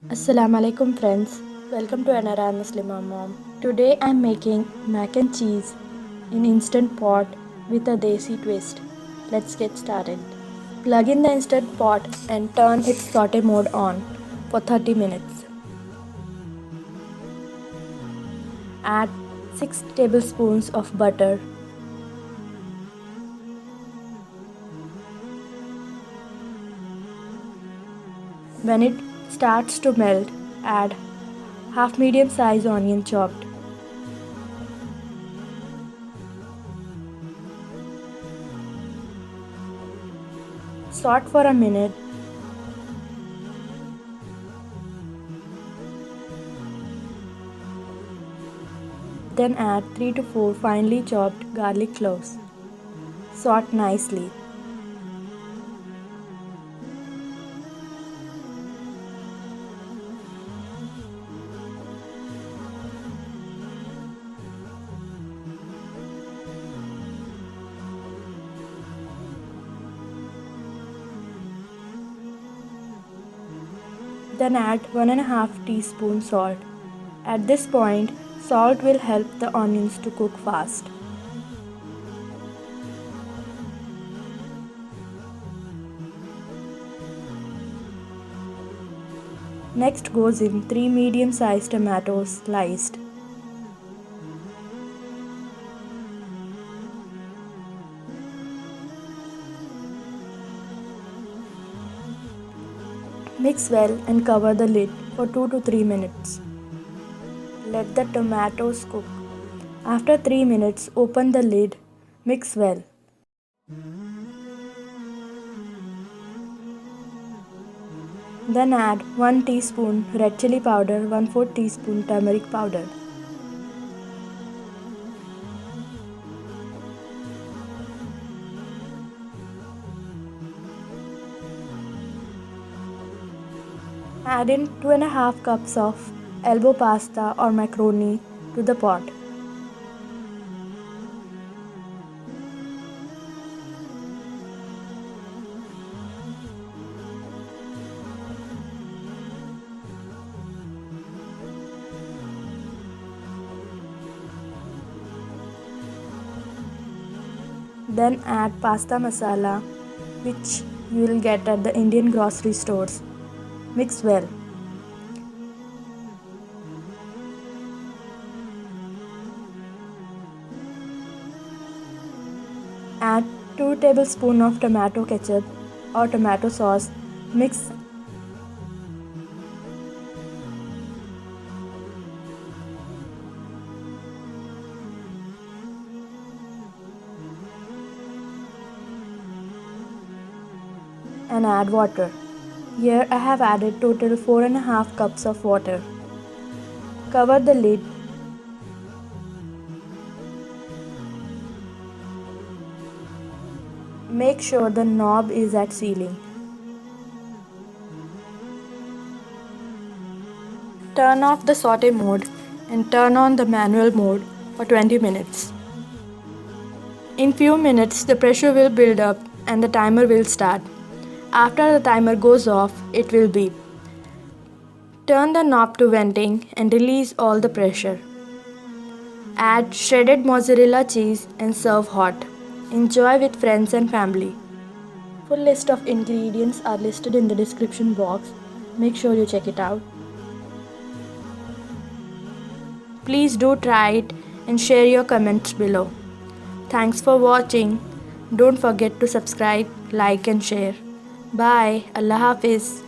Assalamu alaikum friends, welcome to NRI Muslimah Mom. Today I'm making mac and cheese in instant pot with a desi twist. Let's get started. Plug in the instant pot and turn its saute mode on for 30 minutes. Add 6 tablespoons of butter. When it starts to melt, add half medium size onion chopped. Saute for a minute. Then add 3 to 4 finely chopped garlic cloves. Saute nicely. Then add 1.5 teaspoon salt. At this point, salt will help the onions to cook fast. Next goes in 3 medium-sized tomatoes sliced. Mix well and cover the lid for 2 to 3 minutes. Let the tomatoes cook. After 3 minutes, open the lid. Mix well. Then add 1 teaspoon red chili powder, 1/4 teaspoon turmeric powder. Add in 2.5 cups of elbow pasta or macaroni to the pot. Then add pasta masala, which you will get at the Indian grocery stores. Mix well. Add 2 tablespoons of tomato ketchup or tomato sauce. Mix. And add water. Here I have added total 4.5 cups of water. Cover the lid. Make sure the knob is at sealing. Turn off the saute mode and turn on the manual mode for 20 minutes. In few minutes the pressure will build up and the timer will start. After the timer goes off, it will beep. Turn the knob to venting and release all the pressure. Add shredded mozzarella cheese and serve hot. Enjoy with friends and family. Full list of ingredients are listed in the description box. Make sure you check it out. Please do try it and share your comments below. Thanks for watching. Don't forget to subscribe, like and share. Bye. Allah Hafiz.